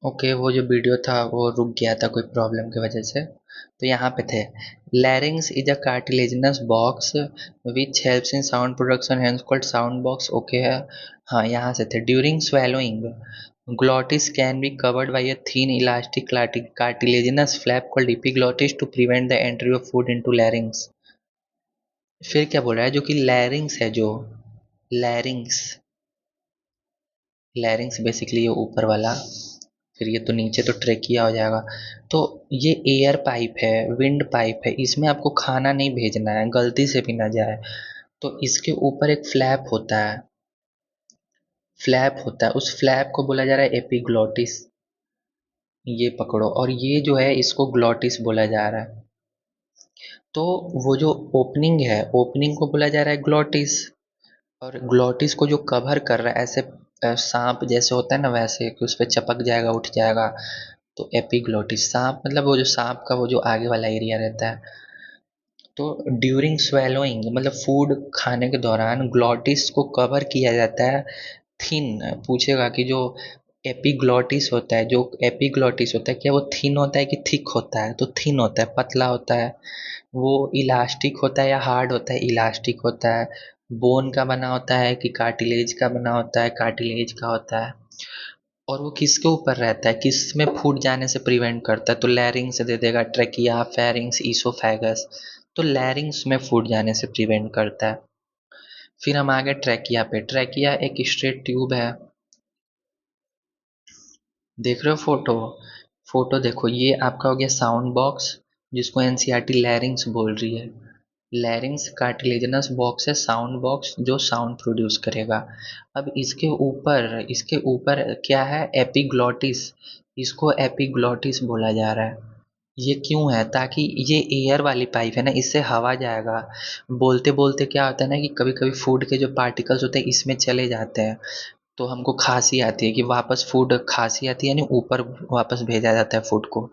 Okay, वो जो video था वो रुक गया था कोई प्रॉब्लम की वजह से। तो यहाँ पे थे, larynx is a cartilaginous box which helps in sound production hence called sound box. Okay है। हाँ, यहाँ से थे, during swallowing glottis can be covered by a thin elastic cartilaginous flap called epiglottis to prevent the entry of food into larynx। फिर क्या बोल रहा है, जो कि लैरिंग्स है, जो लैरिंग्स, लैरिंग्स बेसिकली ये ऊपर वाला, फिर ये तो नीचे तो ट्रेकिया हो जाएगा। तो ये एयर पाइप है, विंड पाइप है, इसमें आपको खाना नहीं भेजना है, गलती से भी ना जाए। तो इसके ऊपर एक फ्लैप होता है, फ्लैप होता है, उस फ्लैप को बोला जा रहा है एपिग्लॉटिस। ये पकड़ो, और ये जो है इसको ग्लॉटिस बोला जा रहा है। तो वो जो ओपनिंग है, ओपनिंग को बोला जा रहा है ग्लॉटिस, और ग्लॉटिस को जो कवर कर रहा है ऐसे सांप जैसे होता है ना, वैसे कि उस पर चपक जाएगा, उठ जाएगा। तो एपिग्लॉटिस, सांप मतलब वो जो सांप का वो जो आगे वाला एरिया रहता है। तो ड्यूरिंग स्वेलोइंग मतलब फूड खाने के दौरान ग्लॉटिस को कवर किया जाता है थिन। पूछेगा कि जो एपिग्लॉटिस होता है, जो एपिग्लॉटिस होता है, क्या वो थिन होता है कि थिक होता है? तो थिन होता है, पतला होता है। वो इलास्टिक होता है या हार्ड होता है? इलास्टिक होता है। बोन का बना होता है कि कार्टिलेज का बना होता है? कार्टिलेज का होता है। और वो किसके ऊपर रहता है, किस में फूड जाने से प्रिवेंट करता है? तो लैरिंग्स दे देगा, ट्रेकिया, फेरिंग्स, ईसोफेगस। तो लैरिंग्स में फूड जाने से प्रिवेंट करता है। फिर हम आ गए ट्रेकिया पे। ट्रेकिया एक स्ट्रेट ट्यूब है, देख रहे हो फोटो? फोटो देखो, ये आपका हो गया साउंड बॉक्स, जिसको एनसीईआरटी लैरिंग्स बोल रही है। लैरिंग्स कार्टिलेजिनस बॉक्स है, साउंड बॉक्स जो साउंड प्रोड्यूस करेगा। अब इसके ऊपर क्या है? एपिग्लॉटिस। इसको एपिग्लॉटिस बोला जा रहा है। ये क्यों है? ताकि ये एयर वाली पाइप है ना, इससे हवा जाएगा। बोलते बोलते क्या होता है ना कि कभी कभी फूड के जो पार्टिकल्स होते हैं इसमें चले जाते हैं, तो हमको खांसी आती है, कि वापस फूड, खांसी आती है यानी ऊपर वापस भेजा जाता है फूड को।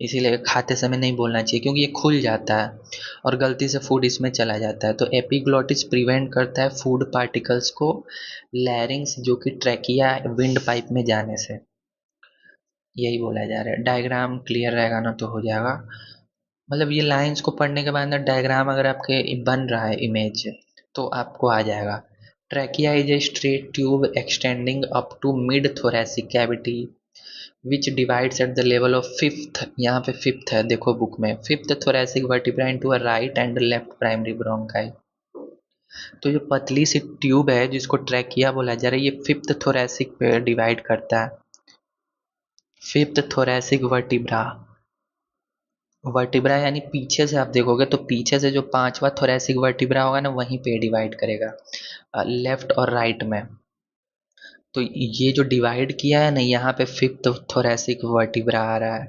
इसीलिए खाते समय नहीं बोलना चाहिए, क्योंकि ये खुल जाता है और गलती से फूड इसमें चला जाता है। तो एपिग्लॉटिस प्रिवेंट करता है फूड पार्टिकल्स को लैरिंग्स, जो कि ट्रैकिया विंड पाइप में जाने से। यही बोला जा रहा है। डायग्राम क्लियर रहेगा ना तो हो जाएगा। मतलब ये लाइंस को पढ़ने के बाद ना डायग्राम अगर आपके बन रहा है इमेज, तो आपको आ जाएगा। Trachea is a straight tube extending up to mid thoracic cavity which divides at the level of fifth. यहाँ पे फिफ्थ है, देखो बुक में, fifth thoracic vertebra into a right and left primary bronchi. तो जो पतली सी ट्यूब है जिसको ट्रैकिया बोला जा रहा है, ये फिफ्थ थोरैसिक पे डिवाइड करता है। फिफ्थ थोरैसिक वर्टिब्रा, वर्टिब्रा यानी पीछे से आप देखोगे तो पीछे से जो पांचवा थोरैसिक वर्टिब्रा होगा ना, वहीं पे डिवाइड करेगा, लेफ्ट और राइट में। तो ये जो डिवाइड किया है ना, यहाँ पे फिफ्थ थोरैसिक वर्टिब्रा आ रहा है।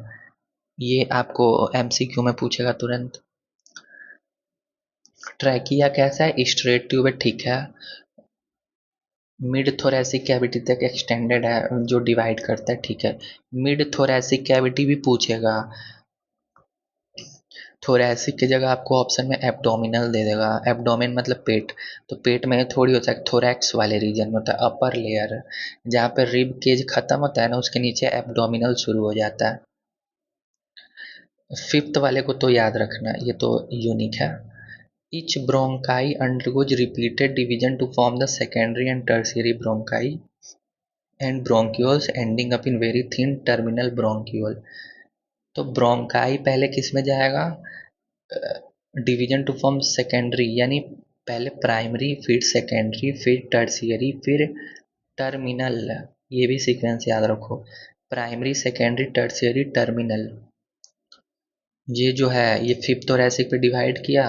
ये आपको एमसीक्यू में पूछेगा तुरंत। ट्रैकिया कैसा है? स्ट्रेट ट्यूब है, ठीक है। मिड थोरैसिक कैविटी तक एक्सटेंडेड है, जो डिवाइड करता है, ठीक है। मिड थोरैसिक कैविटी भी पूछेगा। थोरैसिक की जगह आपको ऑप्शन में एब्डोमिनल दे देगा। एब्डोमेन मतलब पेट। तो पेट में थोड़ी होता है, थोरैक्स वाले रीजन में होता है, अपर लेयर, जहाँ पे रिब केज खत्म होता है ना, उसके नीचे एब्डोमिनल शुरू हो जाता है। फिफ्थ वाले को तो याद रखना, ये तो यूनिक है। Each bronchi undergoes repeated division to form the secondary and tertiary bronchi and bronchioles ending up in very thin terminal bronchiole। तो ब्रोंकाई पहले किस में जाएगा? डिवीजन टू फॉर्म सेकेंडरी, यानी पहले प्राइमरी, फिर सेकेंडरी, फिर टर्शियरी, फिर टर्मिनल। ये भी सीक्वेंस याद रखो, प्राइमरी, सेकेंडरी, टर्शियरी, टर्मिनल। ये जो है ये फिफ्थ थोरैसिक पे डिवाइड किया,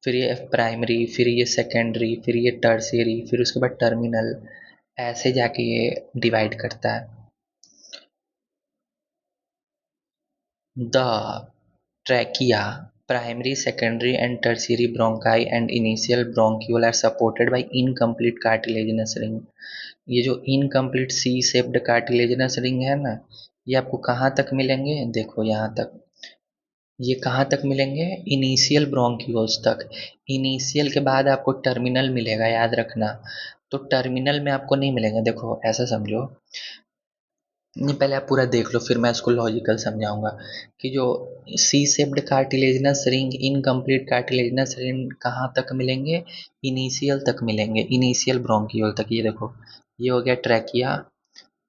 फिर ये प्राइमरी, फिर ये सेकेंडरी, फिर ये टर्शियरी, फिर उसके बाद टर्मिनल, ऐसे जाके ये डिवाइड करता है। The trachea, primary, secondary and tertiary bronchi and initial bronchiole are supported by incomplete cartilaginous ring। ये जो incomplete C shaped cartilaginous ring है ना, ये आपको कहाँ तक मिलेंगे? देखो यहाँ तक। ये कहाँ तक मिलेंगे? इनिशियल ब्रोंक्यूल्स तक। इनिशियल के बाद आपको टर्मिनल मिलेगा, याद रखना। तो टर्मिनल में आपको नहीं मिलेंगे, देखो ऐसा समझो, नहीं, पहले आप पूरा देख लो फिर मैं इसको लॉजिकल समझाऊंगा कि जो C shaped cartilaginous ring, incomplete cartilaginous ring कहाँ तक मिलेंगे, इनिशियल तक मिलेंगे, इनिशियल ब्रोंकियोल तक। ये देखो, ये हो गया trachea,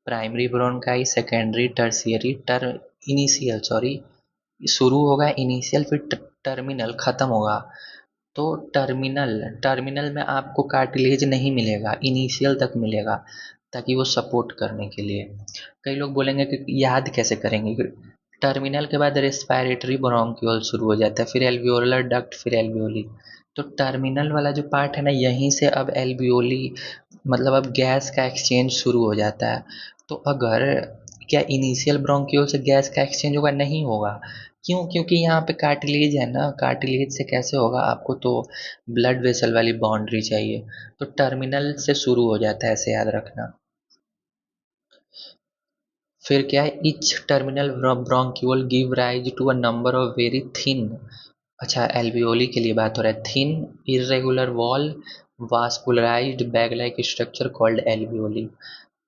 primary bronchi, secondary, tertiary, initial sorry, शुरू होगा इनिशियल, फिर टर्मिनल खत्म होगा। तो टर्मिनल टर्मिनल में आपको कार्टिलेज नहीं मिलेगा, इनिशियल तक मिलेगा, ताकि वो सपोर्ट करने के लिए। कई लोग बोलेंगे कि याद कैसे करेंगे, कि टर्मिनल के बाद रेस्पिरेटरी ब्रोंक्यूल शुरू हो जाता है, फिर एल्वियोलर डक्ट, फिर एल्वियोली। तो टर्मिनल वाला जो पार्ट है ना, यहीं से अब एल्वियोली, मतलब अब गैस का एक्सचेंज शुरू हो जाता है। तो अगर, क्या इनिशियल ब्रोंक्यूल से गैस का एक्सचेंज होगा? नहीं होगा। क्यों? क्योंकि यहाँ पे कार्टिलेज है ना, कार्टिलेज से कैसे होगा? आपको तो ब्लड वेसल वाली बाउंड्री चाहिए। तो टर्मिनल से शुरू हो जाता है, ऐसे याद रखना। फिर क्या है, each terminal bronchiole give rise to a number of very thin, अच्छा एल्वियोली के लिए बात हो रहा है, thin irregular wall vascularised bag like structure called alveoli.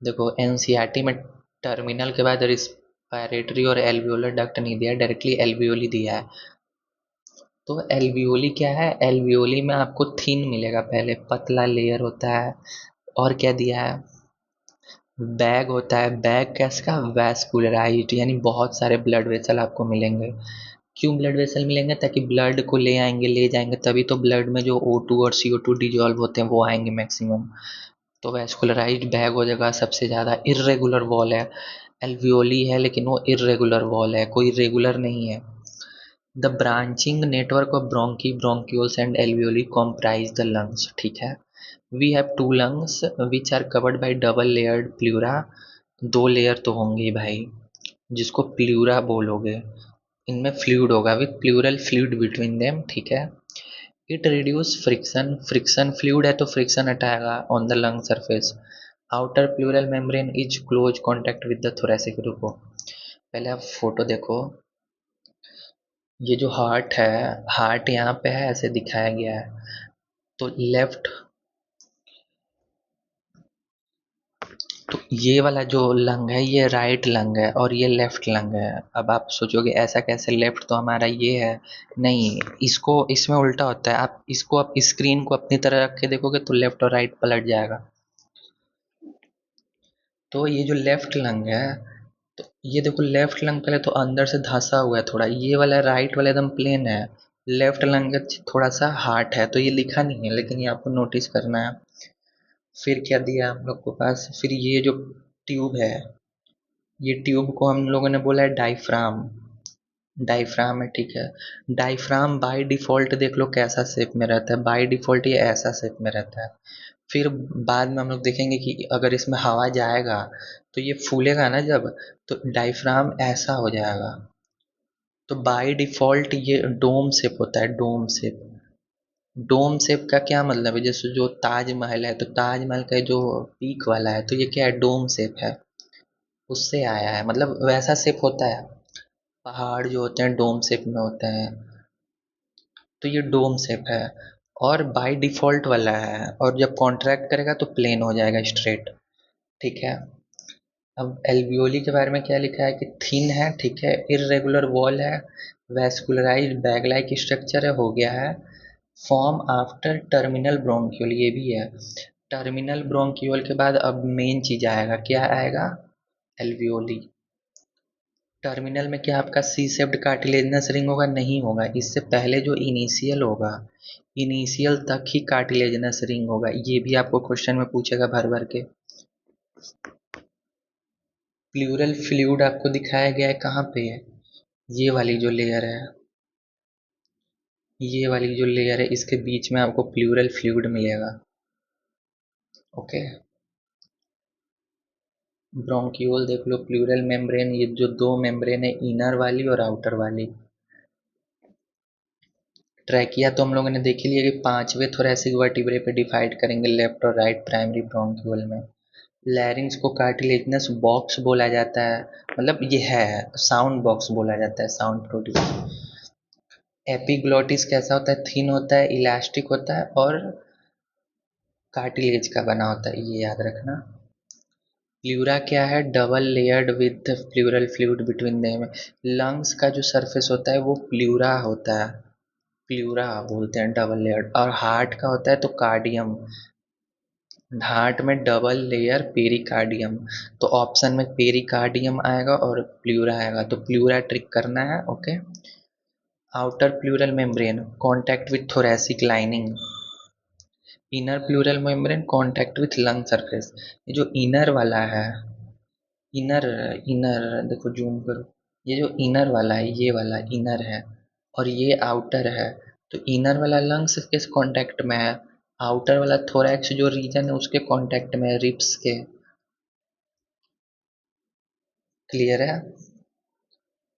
देखो एनसीईआरटी में टर्मिनल के बाद रिस्पायरेटरी और एल्वियोलर डक्ट नहीं दिया, डायरेक्टली एल्वियोली दिया है। तो एल्वियोली क्या है, एल्वियोली में आपको थिन मिलेगा, पहले पतला लेयर होता है। और क्या दिया है, बैग होता है, बैग कैसा, वैस्कुलराइज्ड, यानी बहुत सारे ब्लड वेसल आपको मिलेंगे। क्यों ब्लड वेसल मिलेंगे? ताकि ब्लड को ले आएंगे, ले जाएंगे, तभी तो ब्लड में जो O2 और CO2 डिजॉल्व होते हैं वो आएंगे मैक्सिमम। तो वैस्कुलराइज्ड बैग हो जाएगा सबसे ज़्यादा। इर्रेगुलर वॉल है, एल्वियोली है लेकिन वो इर्रेगुलर वॉल है, कोई रेगुलर नहीं है। The branching network of bronchi, bronchioles and alveoli comprise the lungs, ठीक है। We have two lungs which are covered by double layered pleura, दो लेयर तो होंगे ही भाई, जिसको प्लूरा बोलोगे। इनमें फ्लूइड होगा with pleural fluid between them, ठीक है। It reduce friction, friction fluid है तो फ्रिक्शन हटाएगा on the lung surface. Outer pleural membrane is close contact with the thoracic, रुको पहले आप फोटो देखो। ये जो हार्ट है, हार्ट यहाँ पे है, ऐसे दिखाया गया है। तो लेफ्ट, तो ये वाला जो लंग है ये राइट लंग है और ये लेफ्ट लंग है। अब आप सोचोगे ऐसा कैसे, लेफ्ट तो हमारा ये है। नहीं, इसको, इसमें उल्टा होता है। आप इसको, आप स्क्रीन को अपनी तरह रख के देखोगे तो लेफ्ट और राइट पलट जाएगा। तो ये जो लेफ्ट लंग है, तो ये देखो लेफ्ट लंग पहले तो अंदर से धंसा हुआ है थोड़ा, ये वाला राइट वाला एकदम प्लेन है। लेफ्ट लंग थोड़ा सा हार्ट है, तो ये लिखा नहीं है लेकिन ये आपको नोटिस करना है। फिर क्या दिया हम लोग को पास, फिर ये जो ट्यूब है, ये ट्यूब को हम लोगों ने बोला है डायफ्राम, डायफ्राम है, ठीक है। डायफ्राम बाय डिफ़ॉल्ट देख लो कैसा शेप में रहता है, बाय डिफ़ॉल्ट ये ऐसा शेप में रहता है। फिर बाद में हम लोग देखेंगे कि अगर इसमें हवा जाएगा तो ये फूलेगा ना जब, तो डायफ्राम ऐसा हो जाएगा। तो बाय डिफ़ॉल्ट ये डोम शेप होता है, डोम शेप। डोम शेप का क्या मतलब है, जैसे जो ताजमहल है तो ताजमहल का जो पीक वाला है तो ये क्या है, डोम शेप है, उससे आया है, मतलब वैसा शेप होता है। पहाड़ जो होते हैं डोम शेप में होते हैं, तो ये डोम शेप है। और बाय डिफ़ॉल्ट वाला है, और जब कॉन्ट्रैक्ट करेगा तो प्लेन हो जाएगा, स्ट्रेट, ठीक है। अब एल्वियोली के बारे में क्या लिखा है कि थिन है, ठीक है, इर्रेगुलर वॉल है, वैस्कुलराइज्ड बैग लाइक स्ट्रक्चर है, हो गया है। फॉर्म आफ्टर टर्मिनल ब्रोंक्यूल, ये भी है। टर्मिनल ब्रोंक्यूल के बाद अब मेन चीज आएगा, क्या आएगा, एल्वियोली। टर्मिनल में क्या आपका सी शेप्ड कार्टिलेजिनस रिंग होगा? नहीं होगा, इससे पहले जो इनिशियल होगा, इनिशियल तक ही कार्टिलेजिनस रिंग होगा। ये भी आपको क्वेश्चन में पूछेगा भर भर के। प्लूरल फ्लूइड आपको दिखाया गया है कहाँ पे है, ये वाली जो लेयर है, ये वाली जो लेयर है इसके बीच में आपको प्लूरल फ्लूइड मिलेगा, ओके। ब्रोंक्यूल देख लो, प्लूरल मेम्ब्रेन, ये जो दो मेम्ब्रेन है, इनर वाली और आउटर वाली। ट्रैकिया तो हम लोगों ने देख ही लिया कि पांचवें थोरैसिक वर्टिब्रे पे डिवाइड करेंगे, लेफ्ट और राइट प्राइमरी ब्रोंक्यूल में। लैरिंग्स को कार्टिलेजिनस बॉक्स बोला जाता है, मतलब ये है, साउंड बॉक्स बोला जाता है, साउंड प्रोड्यूस। एपिग्लोटिस कैसा होता है, थिन होता है, इलास्टिक होता है और कार्टिलेज का बना होता है, ये याद रखना। प्लूरा क्या है? Double layered with plural fluid between them. Lungs का जो सरफेस होता है वो प्लूरा होता है, प्लूरा बोलते हैं डबल लेयर्ड। और हार्ट का होता है तो कार्डियम, हार्ट में डबल लेयर पेरिकार्डियम। तो ऑप्शन में पेरिकार्डियम आएगा और प्लूरा आएगा, तो प्लूरा ट्रिक करना है। Okay. Outer pleural membrane contact with thoracic lining, inner pleural membrane contact with lung surface. ये जो इनर वाला है, इनर इनर देखो जूम करो, ये जो इनर वाला है ये वाला इनर है और ये आउटर है। तो इनर वाला लंग्स के कांटेक्ट में है, आउटर वाला थोरैक्स जो रीजन है उसके कांटेक्ट में है, रिब्स के। क्लियर है?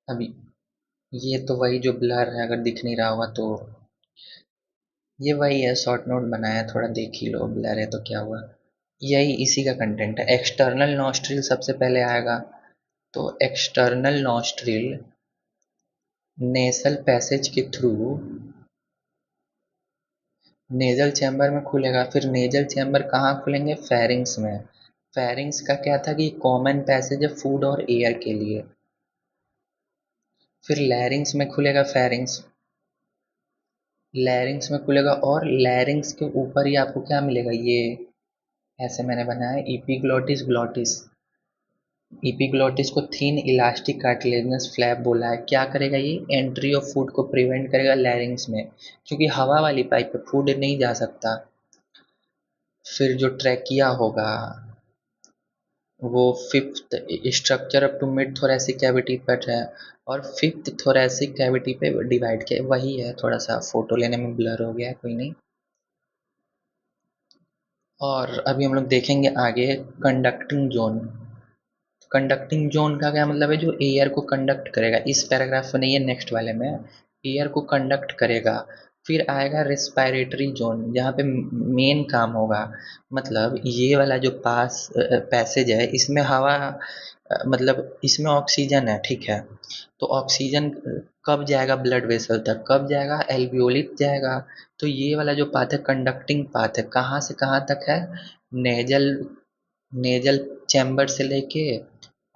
अभी ये तो वही जो ब्लर है, अगर दिख नहीं रहा होगा तो ये वही है, शॉर्ट नोट बनाया, थोड़ा देख ही लो, ब्लर है तो क्या हुआ। यही इसी का कंटेंट है। एक्सटर्नल नॉस्ट्रिल सबसे पहले आएगा, तो एक्सटर्नल नॉस्ट्रिल नेसल पैसेज के थ्रू नेजल चैम्बर में खुलेगा। फिर नेजल चैम्बर कहाँ खुलेंगे? फेरिंग्स में। फेरिंग्स का क्या था कि कॉमन पैसेज है फूड और एयर के लिए। फिर लैरिंग्स में खुलेगा फेरिंग्स, लैरिंग्स में खुलेगा और लैरिंग्स के ऊपर ही आपको क्या मिलेगा? ये ऐसे मैंने बनाया है इपिग्लोटिस ग्लोटिस। इपिग्लोटिस को थिन इलास्टिक कार्टिलेजिनस फ्लैप बोला है। क्या करेगा ये? एंट्री ऑफ फूड को प्रिवेंट करेगा लैरिंग्स में, क्योंकि हवा वाली पाइप पे फूड नहीं जा सकता। फिर जो ट्रैकिया होगा वो fifth structure up to mid thoracic cavity पर है और फिफ्थ थोरेसिक कैविटी पे डिवाइड किया। वही है, थोड़ा सा फोटो लेने में ब्लर हो गया है, कोई नहीं। और अभी हम लोग देखेंगे आगे कंडक्टिंग जोन। कंडक्टिंग जोन का क्या मतलब है? जो एयर को कंडक्ट करेगा, इस पैराग्राफ में नहीं है, नेक्स्ट वाले में एयर को कंडक्ट करेगा। फिर आएगा रेस्पिरेटरी जोन, जहाँ पे मेन काम होगा। मतलब ये वाला जो पैसेज है इसमें हवा मतलब इसमें ऑक्सीजन है, ठीक है। तो ऑक्सीजन कब जाएगा ब्लड वेसल तक? कब जाएगा? एल्वियोली जाएगा। तो ये वाला जो पाथ है कंडक्टिंग पाथ है, कहाँ से कहाँ तक है? नेजल नेजल चैम्बर से लेके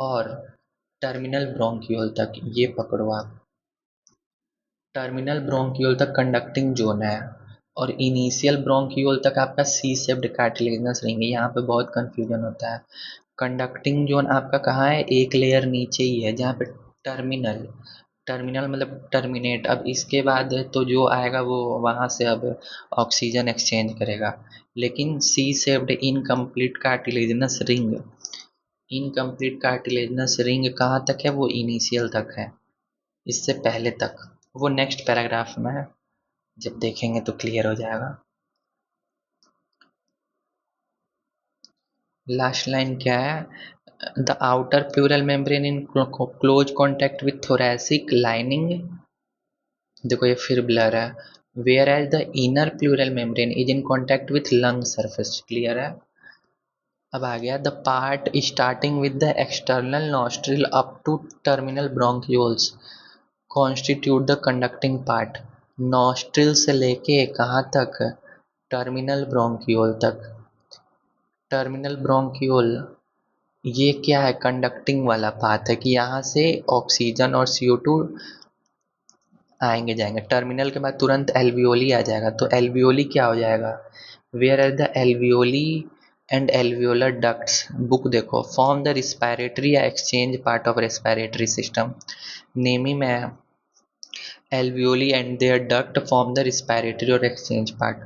और टर्मिनल ब्रोंकियोल तक, ये पकड़ो आप। टर्मिनल ब्रोंकियोल तक कंडक्टिंग जोन है और इनिशियल ब्रोंकियोल तक आपका सी शेप्ड कार्टिलेजिनस रिंग है। यहाँ पे बहुत कंफ्यूजन होता है। कंडक्टिंग जोन आपका कहाँ है? एक लेयर नीचे ही है, जहाँ पे टर्मिनल, टर्मिनल मतलब टर्मिनेट। अब इसके बाद तो जो आएगा वो वहाँ से अब ऑक्सीजन एक्सचेंज करेगा। लेकिन C shaped incomplete cartilaginous ring, incomplete cartilaginous ring कहाँ तक है? वो इनिशियल तक है, इससे पहले तक। वो नेक्स्ट पैराग्राफ में है, जब देखेंगे तो क्लियर हो जाएगा। लास्ट लाइन क्या है? The outer pleural membrane in close contact with thoracic lining, देखो ये फिर ब्लर है, whereas the inner pleural membrane is in contact with lung surface. Clear है? अब आ गया the part starting with the external nostril up to terminal bronchioles constitute the conducting part. Nostril से लेके कहाँ तक? टर्मिनल ब्रोंक्यूल तक। Terminal bronchiole ये क्या है? कंडक्टिंग वाला पाथ है कि यहाँ से ऑक्सीजन और CO2 आएंगे जाएंगे। टर्मिनल के बाद तुरंत एल्वियोली आ जाएगा, तो एल्वियोली क्या हो जाएगा? Where are the alveoli and alveolar ducts, book देखो, फॉर्म द रिस्पायरेटरी या exchange part of respiratory system. नेमी में alveoli and their duct form the respiratory और एक्सचेंज पार्ट।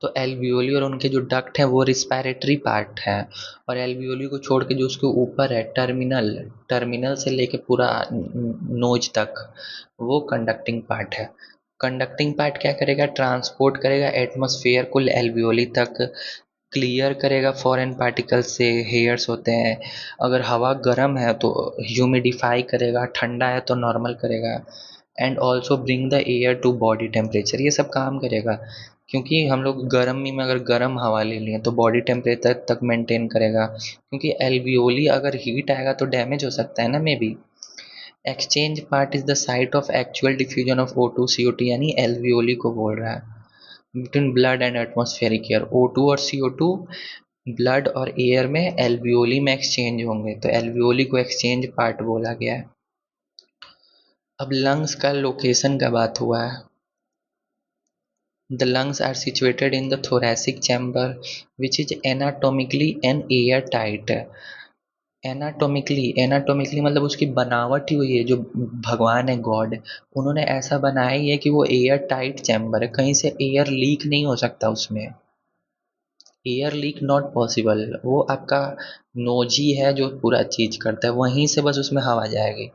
तो एल्वियोली और उनके जो डक्ट हैं वो रिस्पायरेटरी पार्ट है, और एल्वियोली को छोड़ के जो उसके ऊपर है टर्मिनल, टर्मिनल से लेके पूरा नोज तक, वो कंडक्टिंग पार्ट है। कंडक्टिंग पार्ट क्या करेगा? ट्रांसपोर्ट करेगा एटमॉस्फेयर को एल्वियोली तक, क्लियर करेगा फॉरेन पार्टिकल से, हेयर्स होते हैं। अगर हवा गर्म है तो ह्यूमिडिफाई करेगा, ठंडा है तो नॉर्मल करेगा। And also bring the air to body temperature, ये सब काम करेगा। क्योंकि हम लोग गर्मी में अगर गर्म हवा ले लिए तो बॉडी टेम्परेचर तक मेंटेन करेगा, क्योंकि एल्वियोली अगर हीट आएगा तो डैमेज हो सकता है ना, may be. Exchange part is the site of actual diffusion of O2 CO2, यानी एल्वियोली को बोल रहा है, between blood and atmospheric air. O2 और CO2 ब्लड और एयर में एल्वियोली में एक्सचेंज होंगे, तो एल्वियोली को एक्सचेंज पार्ट बोला गया है। अब लंग्स का लोकेशन का बात हुआ है। The lungs are situated in the thoracic chamber, which is anatomically and airtight. Anatomically मतलब उसकी बनावट ही हुई है, जो भगवान है गॉड, उन्होंने ऐसा बनाया ही है कि वो एयर टाइट चैम्बर है, कहीं से एयर लीक नहीं हो सकता उसमें। Air leak not possible. वो आपका नोज ही है जो पूरा चीज करता है, वहीं से बस उसमें हवा जाएगी।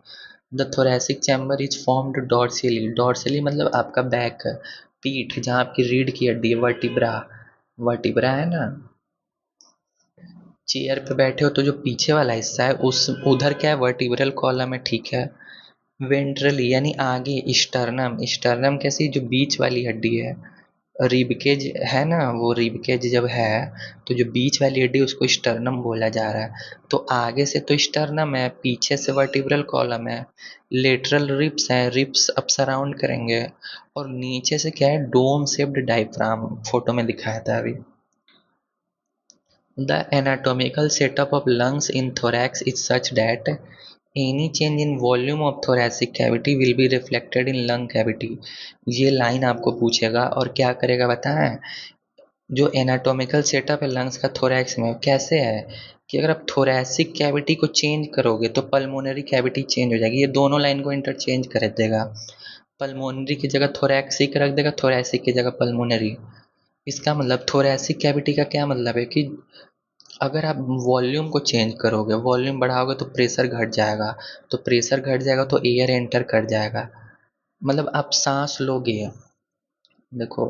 The thoracic chamber is formed dorsally. Dorsally मतलब आपका बैक, पीठ, जहाँ आपकी रीढ़ की हड्डी है, वर्टिब्रा। वर्टिब्रा है ना। चेयर पे बैठे हो तो जो पीछे वाला हिस्सा है उस उधर क्या है, वर्टिब्रल कॉलम है, ठीक है। वेंट्रली यानी आगे, स्टर्नम। स्टर्नम कैसी, जो बीच वाली हड्डी है। रिबकेज है ना, वो रिबकेज जब है तो जो बीच वाली हड्डी उसको स्टर्नम बोला जा रहा है। तो आगे से तो स्टर्नम है, पीछे से वर्टिब्रल कॉलम है, लेटरल रिब्स है, रिब्स अप सराउंड करेंगे, और नीचे से क्या है, डोम शेप्ड डायफ्राम, फोटो में दिखाया था अभी। The anatomical setup of lungs in thorax is such that any change in volume of thoracic cavity will be reflected in lung cavity। ये लाइन आपको पूछेगा और क्या करेगा बताएं। जो एनाटॉमिकल सेटअप है लंग्स का थोरैक्स में, कैसे है कि अगर आप थोरैसिक कैविटी को चेंज करोगे तो पल्मोनरी कैविटी चेंज हो जाएगी। ये दोनों लाइन को इंटरचेंज कर देगा। पल्मोनरी की जगह थोरैक्सिक रख देगा, थोरैसिक की जगह पल्मोनरी। इसका मतलब थोरैसिक कैविटी का क्या मतलब है कि अगर आप वॉल्यूम को चेंज करोगे, वॉल्यूम बढ़ाओगे तो प्रेशर घट जाएगा, तो प्रेशर घट जाएगा तो एयर एंटर कर जाएगा। मतलब आप सांस लोगे, देखो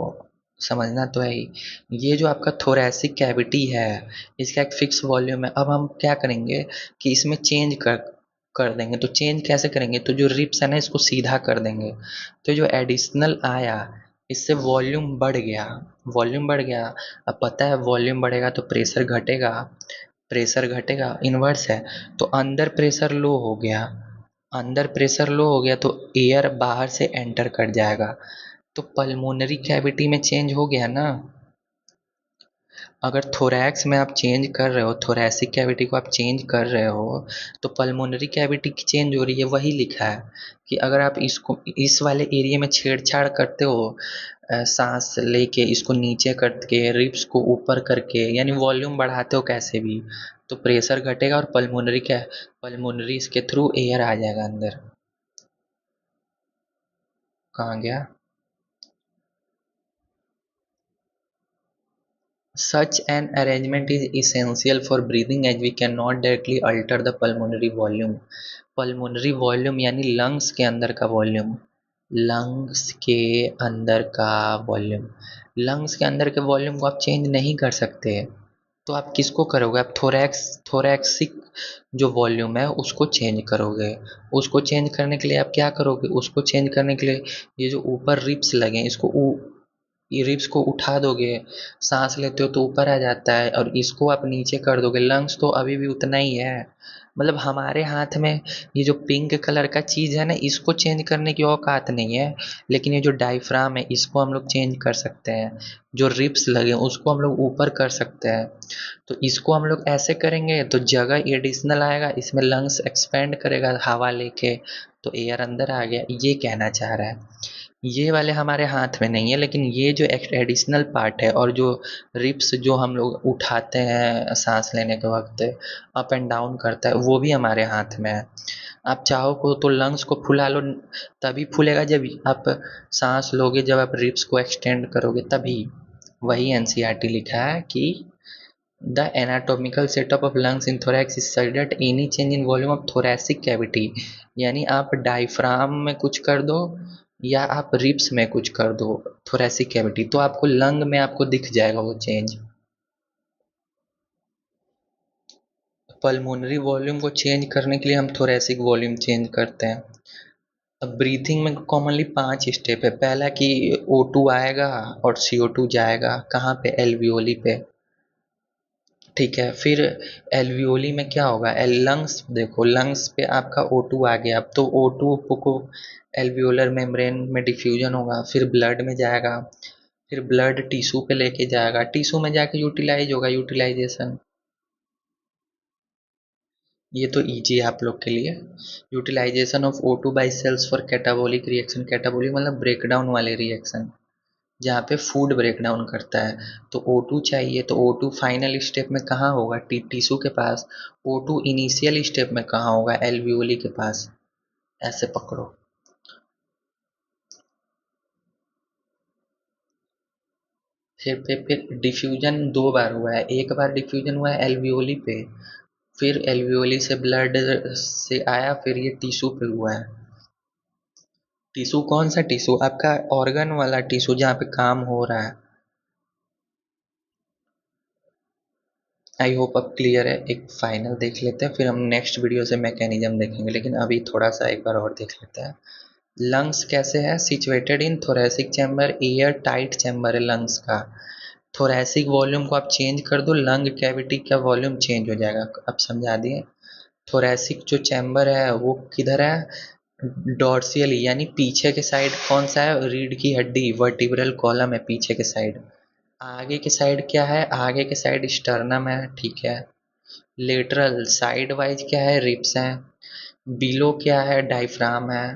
समझना तो है ही। ये जो आपका थोरैसिक कैविटी है, इसका एक फिक्स वॉल्यूम है। अब हम क्या करेंगे कि इसमें चेंज कर देंगे। तो चेंज कैसे करेंगे, तो जो रिप्स है ना इसको सीधा कर देंगे। तो जो एडिशनल आया, इससे वॉल्यूम बढ़ गया। वॉल्यूम बढ़ गया। अब पता है वॉल्यूम बढ़ेगा तो प्रेशर घटेगा, प्रेशर घटेगा, इन्वर्स है। तो अंदर प्रेशर लो हो गया, अंदर प्रेशर लो हो गया तो एयर बाहर से एंटर कर जाएगा। तो पल्मोनरी कैविटी में चेंज हो गया ना। अगर थोरैक्स में आप चेंज कर रहे हो, थोरैसिक कैविटी को आप चेंज कर रहे हो, तो पल्मोनरी कैविटी की चेंज हो रही है। वही लिखा है कि अगर आप इसको इस वाले एरिया में छेड़छाड़ करते हो, सांस लेके इसको नीचे करके, रिब्स को ऊपर करके, यानी वॉल्यूम बढ़ाते हो कैसे भी, तो प्रेशर घटेगा और पल्मोनरी इसके थ्रू एयर आ जाएगा अंदर। कहाँ गया। Such an arrangement is essential for breathing as we cannot directly alter the pulmonary volume। Pulmonary volume यानी लंग्स के अंदर का वॉल्यूम, लंग्स के अंदर का वॉल्यूम, लंग्स के अंदर के वॉल्यूम को आप चेंज नहीं कर सकते। तो आप किसको करोगे, आप थोरैक्सिक जो वॉल्यूम है उसको चेंज करोगे। उसको चेंज करने के लिए आप क्या करोगे, उसको चेंज करने के लिए ये जो ऊपर रिब्स लगे इसको ये रिब्स को उठा दोगे। सांस लेते हो तो ऊपर आ जाता है, और इसको आप नीचे कर दोगे, लंग्स तो अभी भी उतना ही है। मतलब हमारे हाथ में ये जो पिंक कलर का चीज़ है ना, इसको चेंज करने की औकात नहीं है। लेकिन ये जो डायफ्राम है इसको हम लोग चेंज कर सकते हैं। जो रिब्स लगे उसको हम लोग ऊपर कर सकते हैं। तो इसको हम लोग ऐसे करेंगे तो जगह एडिशनल आएगा, इसमें लंग्स एक्सपेंड करेगा हवा लेके, तो एयर अंदर आ गया, ये कहना चाह रहा है। ये वाले हमारे हाथ में नहीं है, लेकिन ये जो एडिशनल पार्ट है और जो रिप्स जो हम लोग उठाते हैं सांस लेने के वक्त, अप एंड डाउन करता है, वो भी हमारे हाथ में है। आप चाहो को तो लंग्स को फुला लो, तभी फूलेगा जब आप सांस लोगे, जब आप रिप्स को एक्सटेंड करोगे तभी। वही एनसीईआरटी लिखा है कि the anatomical setup of lungs in thorax is such that any change in volume of thoracic cavity, यानी आप डायफ्राम में कुछ कर दो या आप रिब्स में कुछ कर दो थोरैसिक कैविटी, तो आपको लंग में आपको दिख जाएगा वो चेंज। पल्मोनरी वॉल्यूम को चेंज करने के लिए हम थोरैसिक वॉल्यूम चेंज करते हैं। अब ब्रीथिंग में कॉमनली 5 स्टेप है। पहला कि O2 आएगा और CO2 जाएगा कहाँ पे, एल्वियोली पे, ठीक है। फिर एल्वियोली में क्या होगा, लंग्स देखो, लंग्स पे आपका O2 आ गया, अब तो O2 को एल्वियोलर मेम्ब्रेन में डिफ्यूजन होगा, फिर ब्लड में जाएगा, फिर ब्लड टिश्यू पे लेके जाएगा, टिश्यू में जाके यूटिलाइज होगा, यूटिलाइजेशन। ये तो इजी है आप लोग के लिए। Utilisation of O2 by cells for catabolic reaction, catabolic मतलब ब्रेकडाउन वाले रिएक्शन, जहाँ पे फूड ब्रेकडाउन करता है। तो O2 चाहिए, तो O2 फाइनल स्टेप में कहाँ होगा, टिश्यू के पास। O2 इनिशियल स्टेप में कहाँ होगा, एल्वियोली के पास। ऐसे पकड़ो। फिर डिफ्यूजन दो बार हुआ है, एक बार डिफ्यूजन हुआ है एल्वियोली पे, फिर एल्वियोली से ब्लड से आया, फिर ये टिश्यू पे हुआ है। टिश्यू कौन सा टिश्यू, आपका ऑर्गन वाला टिश्यू जहाँ पे काम हो रहा है। आई होप अब क्लियर है। एक फाइनल देख लेते हैं, फिर हम नेक्स्ट वीडियो से मैकेनिज्म देखेंगे, लेकिन अभी थोड़ा सा एक बार और देख लेते हैं। लंग्स कैसे है, situated in thoracic chamber, air tight chamber है लंग्स का। थोरेसिक वॉल्यूम को आप चेंज कर दो, लंग कैविटी का वॉल्यूम चेंज हो जाएगा। अब समझा दिए। थोरेसिक जो चैम्बर है वो किधर है, डॉर्सियल यानी पीछे के साइड। कौन सा है, रीढ़ की हड्डी, वर्टिब्रल कॉलम है पीछे के साइड। आगे के साइड क्या है, आगे के साइड स्टर्नम है, ठीक है। लेटरल साइड वाइज क्या है, रिब्स है। बिलो क्या है, डायफ्राम है।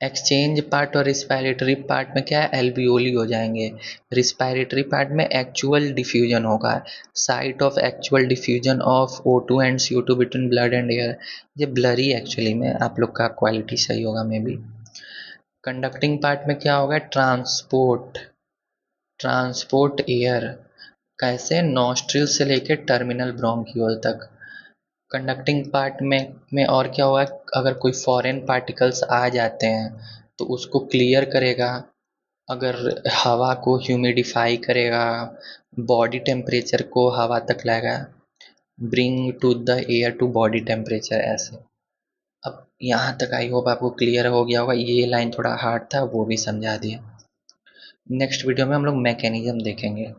एक्सचेंज पार्ट और रिस्पायरेटरी पार्ट में क्या है, एल्वियोली हो जाएंगे। रिस्पायरेटरी पार्ट में एक्चुअल डिफ्यूजन होगा, site of actual diffusion of O2 and CO2 between blood and air. ये ब्लरी एक्चुअली में, आप लोग का क्वालिटी सही होगा मे बी। कंडक्टिंग पार्ट में क्या होगा, ट्रांसपोर्ट, ट्रांसपोर्ट एयर। कैसे, नॉस्ट्रिल से लेके टर्मिनल ब्रोंकियोल तक। कंडक्टिंग पार्ट में और क्या होगा, अगर कोई फॉरेन पार्टिकल्स आ जाते हैं तो उसको क्लियर करेगा, अगर हवा को ह्यूमिडिफाई करेगा, बॉडी टेम्परेचर को हवा तक लाएगा, bring to the air to body temperature, ऐसे। अब यहाँ तक आई होप आपको क्लियर हो गया होगा, ये लाइन थोड़ा हार्ड था वो भी समझा दिया। नेक्स्ट वीडियो में हम लोग मैकेनिज्म देखेंगे।